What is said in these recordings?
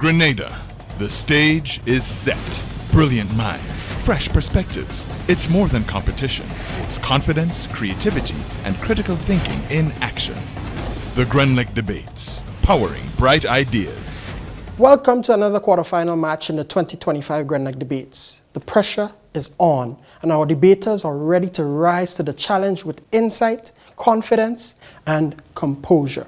Grenada, the stage is set. Brilliant minds, fresh perspectives. It's more than competition. It's confidence, creativity, and critical thinking in action. The Grenlec debates, powering bright ideas. Welcome to another quarterfinal match in the 2025 Grenlec debates. The pressure is on, and our debaters are ready to rise to the challenge with insight, confidence, and composure.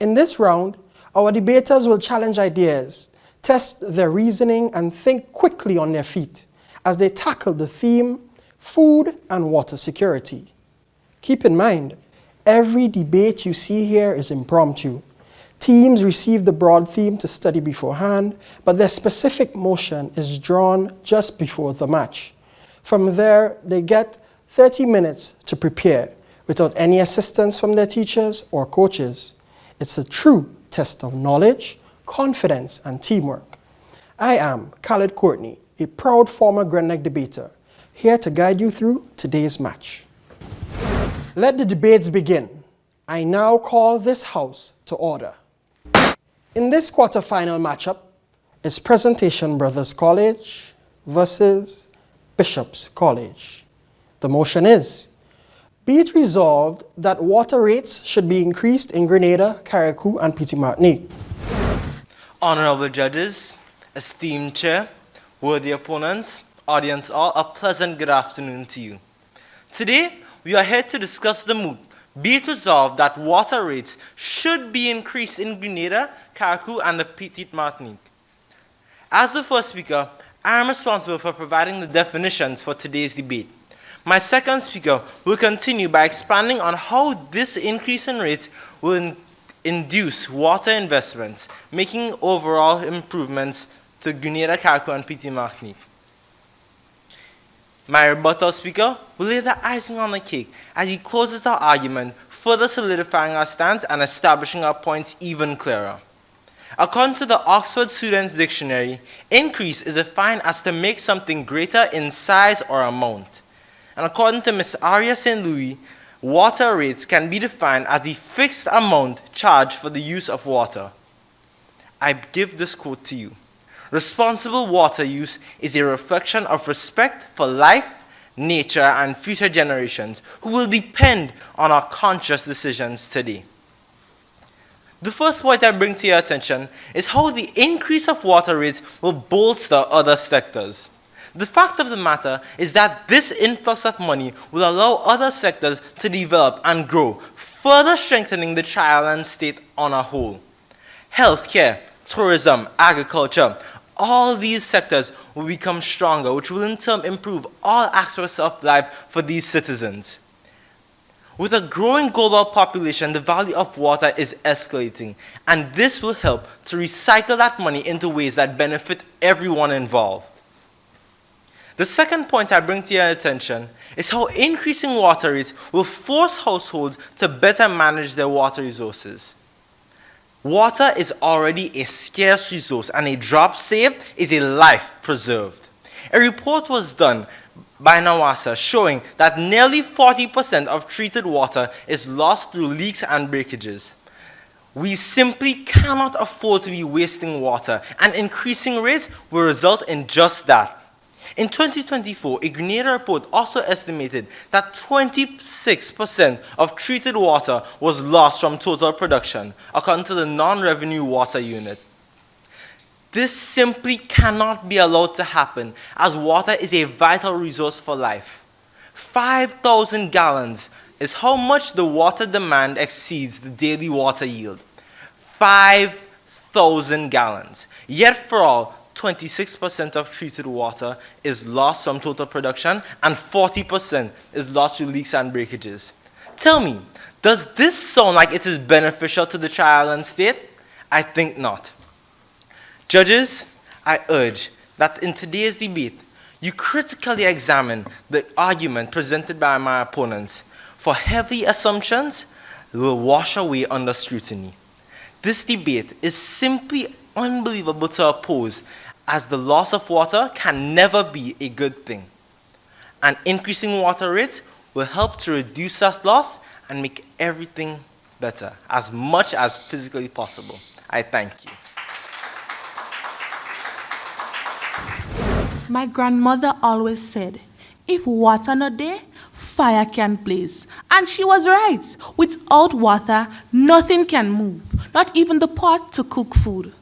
In this round, our debaters will challenge ideas, test their reasoning, and think quickly on their feet as they tackle the theme, food and water security. Keep in mind, every debate you see here is impromptu. Teams receive the broad theme to study beforehand, but their specific motion is drawn just before the match. From there, they get 30 minutes to prepare without any assistance from their teachers or coaches. It's a true test of knowledge, confidence, and teamwork. I am Khalid Courtney, a proud former Grenlec debater, here to guide you through today's match. Let the debates begin. I now call this house to order. In this quarterfinal matchup, it's Presentation Brothers College versus Bishop's College. The motion is, be it resolved that water rates should be increased in Grenada, Carriacou, and Petite Martinique. Honorable judges, esteemed chair, worthy opponents, audience all, a pleasant good afternoon to you. Today, we are here to discuss the moot. Be it resolved that water rates should be increased in Grenada, Carriacou, and the Petite Martinique. As the first speaker, I am responsible for providing the definitions for today's debate. My second speaker will continue by expanding on how this increase in rates will induce water investments, making overall improvements to Grenada, Carriacou, and Petite Martinique. My rebuttal speaker will lay the icing on the cake as he closes the argument, further solidifying our stance and establishing our points even clearer. According to the Oxford Students Dictionary, increase is defined as to make something greater in size or amount. And according to Ms. Aria St. Louis, water rates can be defined as the fixed amount charged for the use of water. I give this quote to you. Responsible water use is a reflection of respect for life, nature, and future generations who will depend on our conscious decisions today. The first point I bring to your attention is how the increase of water rates will bolster other sectors. The fact of the matter is that this influx of money will allow other sectors to develop and grow, further strengthening the tri-island state on a whole. Healthcare, tourism, agriculture, all these sectors will become stronger, which will in turn improve all aspects of life for these citizens. With a growing global population, the value of water is escalating, and this will help to recycle that money into ways that benefit everyone involved. The second point I bring to your attention is how increasing water rates will force households to better manage their water resources. Water is already a scarce resource, and a drop saved is a life preserved. A report was done by NAWASA showing that nearly 40% of treated water is lost through leaks and breakages. We simply cannot afford to be wasting water, and increasing rates will result in just that. In 2024, a Grenada report also estimated that 26% of treated water was lost from total production, according to the non-revenue water unit. This simply cannot be allowed to happen, as water is a vital resource for life. 5,000 gallons is how much the water demand exceeds the daily water yield. 5,000 gallons. Yet for all, 26% of treated water is lost from total production, and 40% is lost through leaks and breakages. Tell me, does this sound like it is beneficial to the tri-island state? I think not. Judges, I urge that in today's debate, you critically examine the argument presented by my opponents, for heavy assumptions will wash away under scrutiny. This debate is simply unbelievable to oppose, as the loss of water can never be a good thing. And increasing water rates will help to reduce that loss and make everything better, as much as physically possible. I thank you. My grandmother always said, if water not there, fire can blaze. And she was right. Without water, nothing can move, not even the pot to cook food.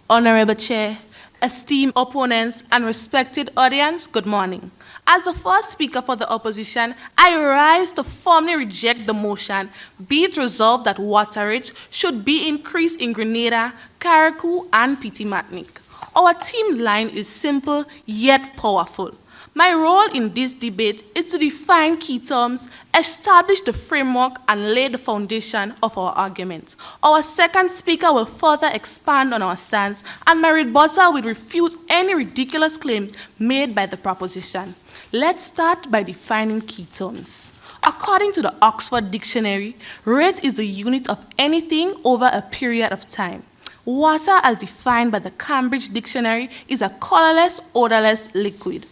Honorable Chair, esteemed opponents, and respected audience, good morning. As the first speaker for the opposition, I rise to firmly reject the motion, be it resolved that water rates should be increased in Grenada, Carriacou, and Petit Martinique. Our team line is simple yet powerful. My role in this debate is to define key terms, establish the framework, and lay the foundation of our argument. Our second speaker will further expand on our stance, and my rebuttal will refute any ridiculous claims made by the proposition. Let's start by defining key terms. According to the Oxford Dictionary, rate is the unit of anything over a period of time. Water, as defined by the Cambridge Dictionary, is a colorless, odorless liquid.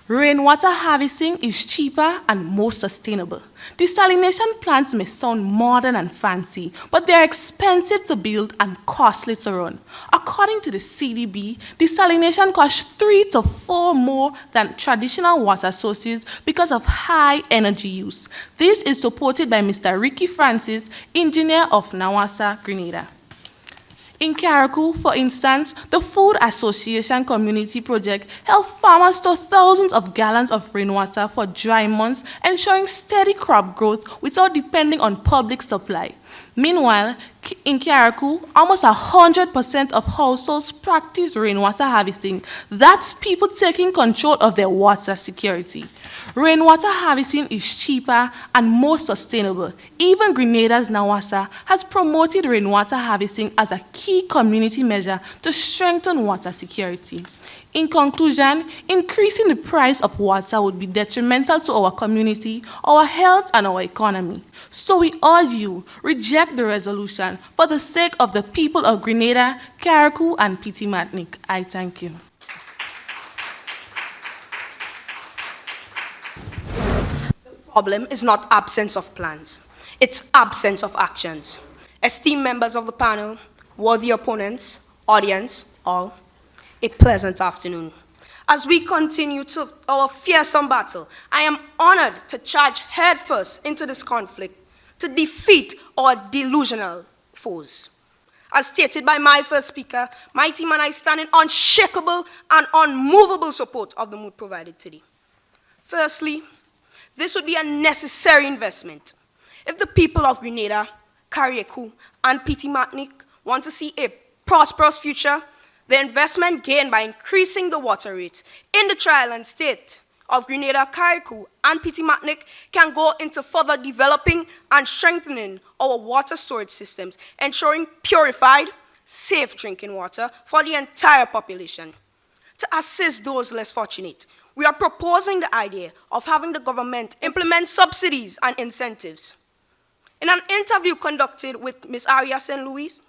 Rainwater harvesting is cheaper and more sustainable. Desalination plants may sound modern and fancy, but they are expensive to build and costly to run. According to the CDB, desalination costs 3 to 4 more than traditional water sources because of high energy use. This is supported by Mr. Ricky Francis, engineer of Nawassa, Grenada. In Carriacou, for instance, the Food Association Community Project helped farmers store thousands of gallons of rainwater for dry months, ensuring steady crop growth without depending on public supply. Meanwhile, in Carriacou, almost 100% of households practice rainwater harvesting. That's people taking control of their water security. Rainwater harvesting is cheaper and more sustainable. Even Grenada's Nawassa has promoted rainwater harvesting as a key community measure to strengthen water security. In conclusion, increasing the price of water would be detrimental to our community, our health, and our economy. So we urge you, reject the resolution for the sake of the people of Grenada, Carriacou, and Petit Martinique. I thank you. The problem is not absence of plans, it's absence of actions. Esteemed members of the panel, worthy opponents, audience, all, a pleasant afternoon. As we continue to our fearsome battle, I am honored to charge headfirst into this conflict to defeat our delusional foes. As stated by my first speaker, my team and I stand in unshakable and unmovable support of the mood provided today. Firstly, this would be a necessary investment. If the people of Grenada, Carriacou, and Petit Martinique want to see a prosperous future, the investment gained by increasing the water rates in the tri-island state of Grenada, Carriacou, and Petit Martinique can go into further developing and strengthening our water storage systems, ensuring purified, safe drinking water for the entire population. To assist those less fortunate, we are proposing the idea of having the government implement subsidies and incentives. In an interview conducted with Ms. Aria St. Louis,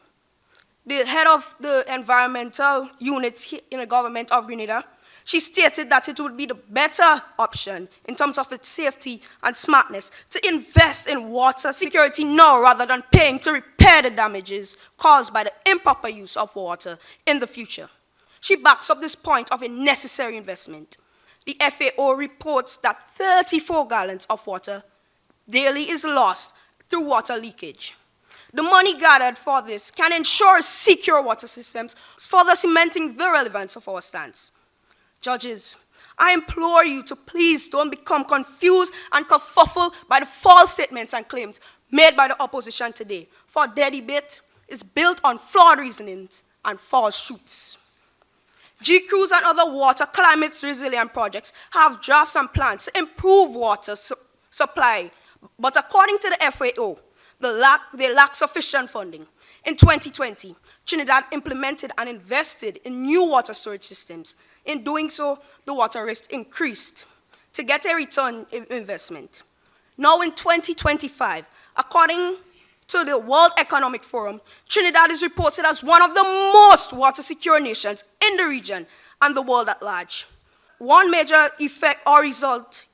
the head of the environmental unit in the government of Grenada, she stated that it would be the better option in terms of its safety and smartness to invest in water security now rather than paying to repair the damages caused by the improper use of water in the future. She backs up this point of a necessary investment. The FAO reports that 34 gallons of water daily is lost through water leakage. The money gathered for this can ensure secure water systems, further cementing the relevance of our stance. Judges, I implore you to please don't become confused and kerfuffled by the false statements and claims made by the opposition today, for their debate is built on flawed reasonings and false truths. GCRUs and other water climate resilient projects have drafts and plans to improve water supply, but according to the FAO, they lack sufficient funding. In 2020, Trinidad implemented and invested in new water storage systems. In doing so, the water risk increased to get a return in investment. Now in 2025, according to the World Economic Forum, Trinidad is reported as one of the most water-secure nations in the region and the world at large. One major effect or result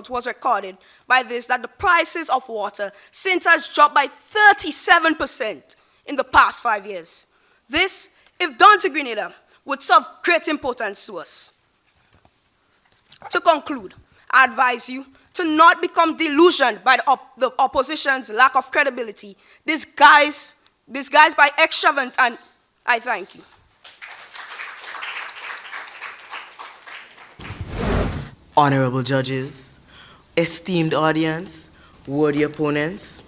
was recorded by this, that the prices of water since has dropped by 37% in the past 5 years. This, if done to Grenada, would serve great importance to us. To conclude, I advise you to not become delusioned by the opposition's lack of credibility, disguised by extravagant, and I thank you. Honorable judges, esteemed audience, worthy opponents,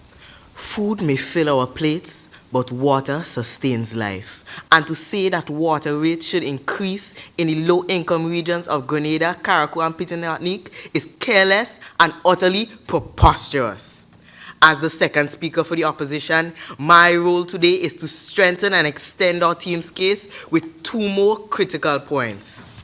food may fill our plates, but water sustains life. And to say that water rates should increase in the low-income regions of Grenada, Carriacou, and Martinique is careless and utterly preposterous. As the second speaker for the opposition, my role today is to strengthen and extend our team's case with two more critical points.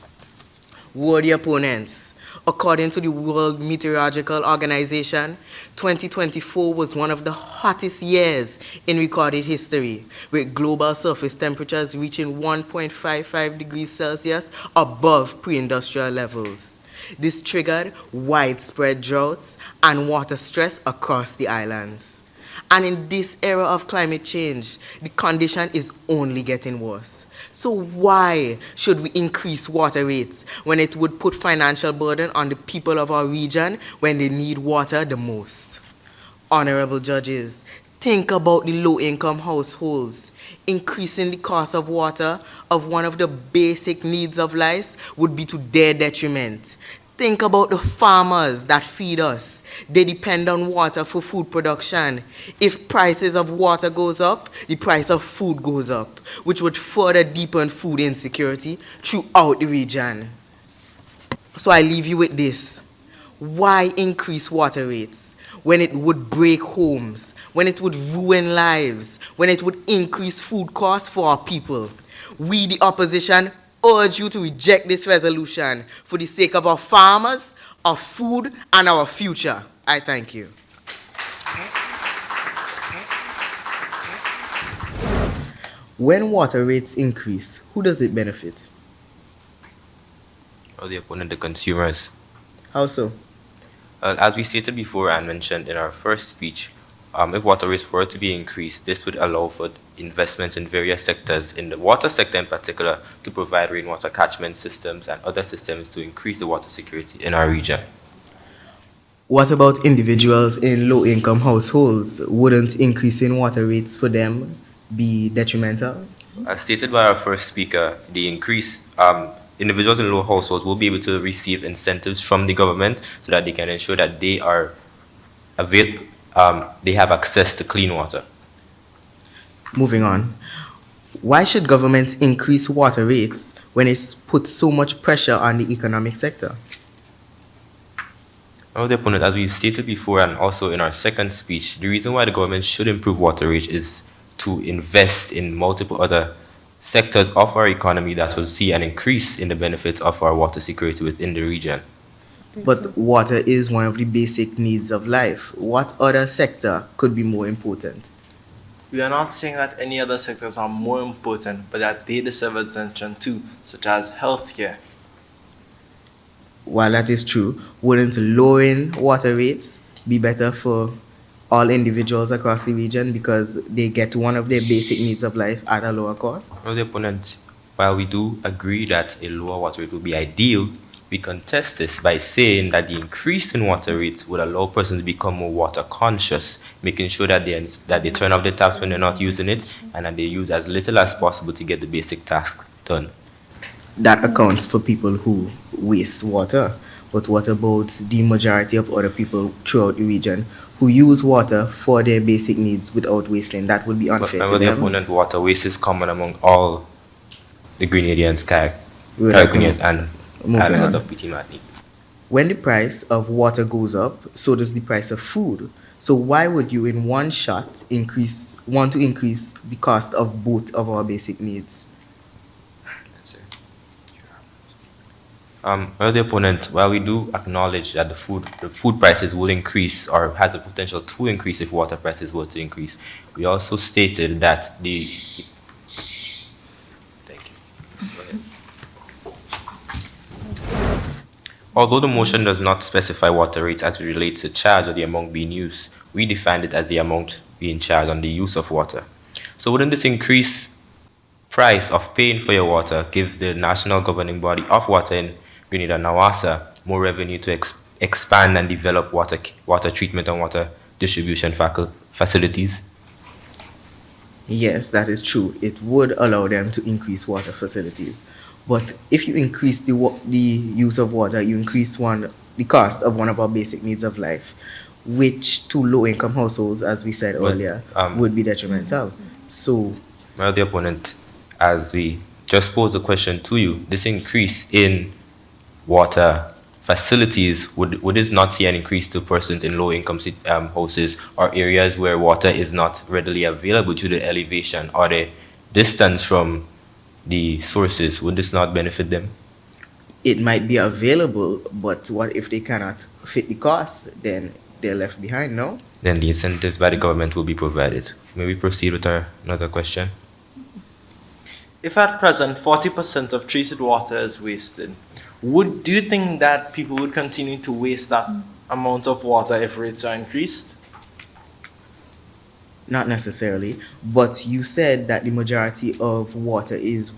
Worthy opponents, according to the World Meteorological Organization, 2024 was one of the hottest years in recorded history, with global surface temperatures reaching 1.55 degrees Celsius above pre-industrial levels. This triggered widespread droughts and water stress across the islands. And in this era of climate change, the condition is only getting worse. So why should we increase water rates when it would put financial burden on the people of our region when they need water the most? Honorable judges, think about the low-income households. Increasing the cost of water, of one of the basic needs of life, would be to their detriment. Think about the farmers that feed us. They depend on water for food production. If prices of water goes up, the price of food goes up, which would further deepen food insecurity throughout the region. So I leave you with this. Why increase water rates when it would break homes, when it would ruin lives, when it would increase food costs for our people? We, the opposition, urge you to reject this resolution for the sake of our farmers, our food, and our future. I thank you. When water rates increase, who does it benefit? Or the opponent, the consumers. How so? As we stated before and mentioned in our first speech, if water rates were to be increased, this would allow for investments in various sectors, in the water sector in particular, to provide rainwater catchment systems and other systems to increase the water security in our region. What about individuals in low-income households? Wouldn't increasing water rates for them be detrimental? As stated by our first speaker, the increase, individuals in low households will be able to receive incentives from the government so that they can ensure that they are they have access to clean water. Moving on. Why should governments increase water rates when it puts so much pressure on the economic sector? Well, the opponent, as we stated before and also in our second speech, the reason why the government should improve water rates is to invest in multiple other sectors of our economy that will see an increase in the benefits of our water security within the region. But water is one of the basic needs of life. What other sector could be more important? We are not saying that any other sectors are more important, but that they deserve attention too, such as healthcare. While that is true, wouldn't lowering water rates be better for all individuals across the region because they get one of their basic needs of life at a lower cost? Well, the opponent, while we do agree that a lower water rate would be ideal, we contest this by saying that the increase in water rates would allow persons to become more water conscious, making sure that they turn off the taps when they're not using it and that they use as little as possible to get the basic task done. That accounts for people who waste water. But what about the majority of other people throughout the region who use water for their basic needs without wasting? That would be unfair to them. The opponent, water waste is common among all the Grenadians, Caribbeans, and islands of Martinique. When the price of water goes up, so does the price of food. So why would you in one shot want to increase the cost of both of our basic needs? Well, the opponent, while we do acknowledge that the food prices will increase or has the potential to increase if water prices were to increase, we also stated that although the motion does not specify water rates as it relates to charge or the amount being used, we defined it as the amount being charged on the use of water. So wouldn't this increased price of paying for your water give the national governing body of water in Grenada Nawasa more revenue to expand and develop water treatment and water distribution facilities? Yes, that is true. It would allow them to increase water facilities. But if you increase the use of water, you increase the cost of one of our basic needs of life, which to low-income households, as we said earlier, would be detrimental. So, my other opponent, as we just posed the question to you, this increase in water facilities, would it not see an increase to persons in low-income houses or areas where water is not readily available due to elevation or the distance from the sources? Would this not benefit them? it might be available, but what if they cannot fit the cost? Then they're left behind, no? Then the incentives by the government will be provided. May we proceed with another question? If at present 40% of treated water is wasted, do you think that people would continue to waste that amount of water if rates are increased? Not necessarily, but you said that the majority of water is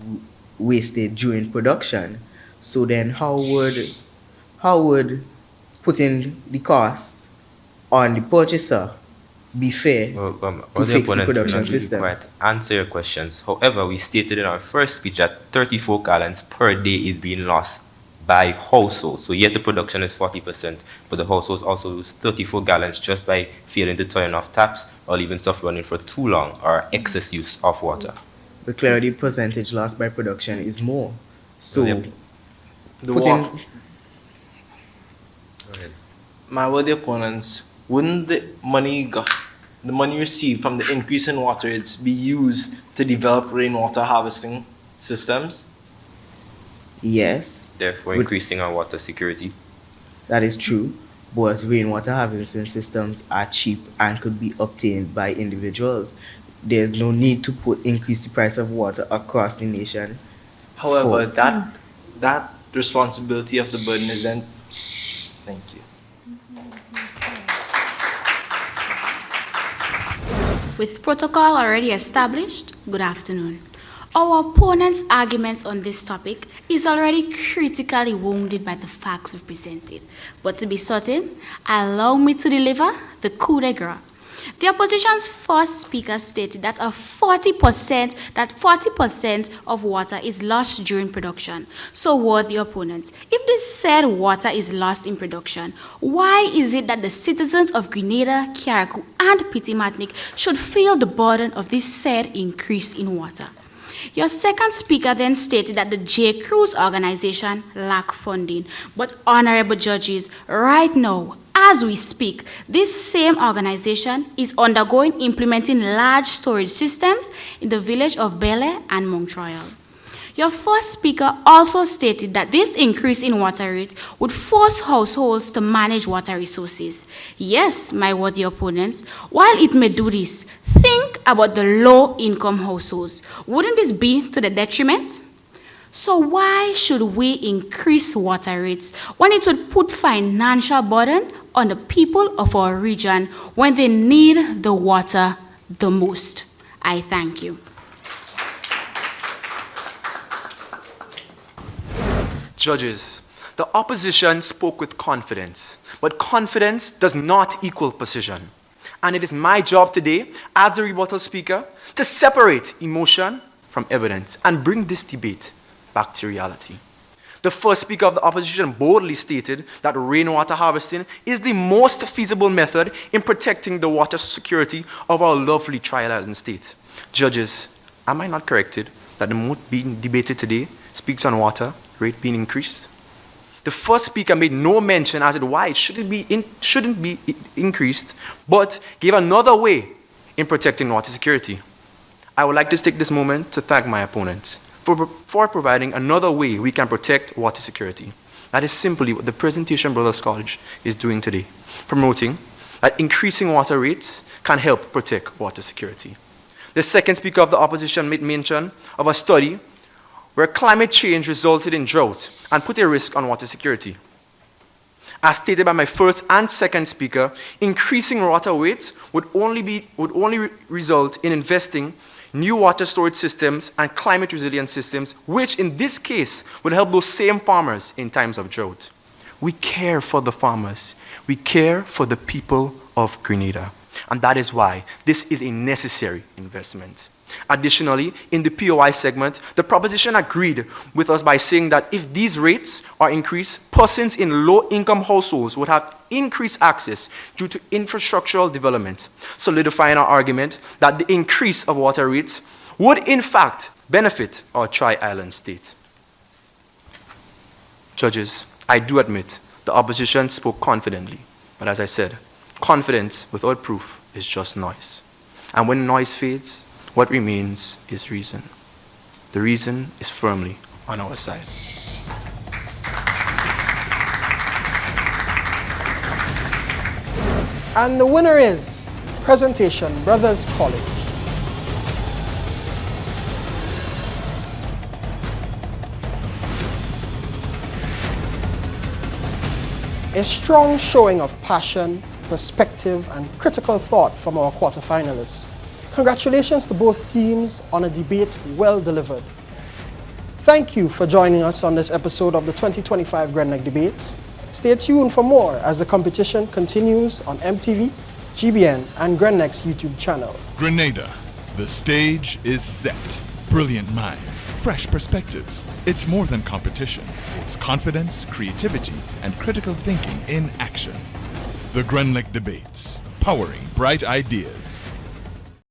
wasted during production. So then how would putting the cost on the purchaser be fair to fix the production system? Quite answer your questions. However, we stated in our first speech that 34 gallons per day is being lost by households. So yet the production is 40%, but the households also lose 34 gallons just by failing to turn off taps or leaving stuff running for too long or excess use of water. But clearly percentage lost by production is more. So my worthy opponents, wouldn't the money received from the increase in water rates be used to develop rainwater harvesting systems? Yes. Therefore increasing our water security. That is true, but rainwater harvesting systems are cheap and could be obtained by individuals. There's no need to increase the price of water across the nation. However, that responsibility of the burden is then... Thank you. With protocol already established, good afternoon. Our opponent's arguments on this topic is already critically wounded by the facts we've presented. But to be certain, allow me to deliver the coup de grace. The opposition's first speaker stated that 40% of water is lost during production. So worthy opponents, if this said water is lost in production, why is it that the citizens of Grenada, Carriacou, and Petit-Martinique should feel the burden of this said increase in water? Your second speaker then stated that the J. Cruz organization lacked funding. But honorable judges, right now, as we speak, this same organization is undergoing implementing large storage systems in the village of Bele and Montreal. Your first speaker also stated that this increase in water rate would force households to manage water resources. Yes, my worthy opponents, while it may do this, think about the low-income households. Wouldn't this be to the detriment? So why should we increase water rates when it would put financial burden on the people of our region when they need the water the most? I thank you. Judges, the opposition spoke with confidence, but confidence does not equal precision. And it is my job today, as the rebuttal speaker, to separate emotion from evidence and bring this debate back to reality. The first speaker of the opposition boldly stated that rainwater harvesting is the most feasible method in protecting the water security of our lovely Tri-Island state. Judges, am I not corrected that the motion being debated today speaks on water rate being increased? The first speaker made no mention as to why it shouldn't be increased, but gave another way in protecting water security. I would like to take this moment to thank my opponents for providing another way we can protect water security. That is simply what the Presentation Brothers College is doing today, promoting that increasing water rates can help protect water security. The second speaker of the opposition made mention of a study where climate change resulted in drought and put a risk on water security. As stated by my first and second speaker, increasing water rates would only result in investing new water storage systems, and climate resilient systems, which in this case will help those same farmers in times of drought. We care for the farmers. We care for the people of Grenada. And that is why this is a necessary investment. Additionally, in the POI segment, the proposition agreed with us by saying that if these rates are increased, persons in low-income households would have increased access due to infrastructural development, solidifying our argument that the increase of water rates would in fact benefit our tri-island state. Judges, I do admit the opposition spoke confidently, but as I said, confidence without proof is just noise. And when noise fades, what remains is reason. The reason is firmly on our side. And the winner is Presentation Brothers College. A strong showing of passion, perspective, and critical thought from our quarterfinalists. Congratulations to both teams on a debate well delivered. Thank you for joining us on this episode of the 2025 Grenlec Debates. Stay tuned for more as the competition continues on MTV, GBN, and Grenlec's YouTube channel. Grenada, the stage is set. Brilliant minds, fresh perspectives. It's more than competition. It's confidence, creativity, and critical thinking in action. The Grenlec Debates, powering bright ideas.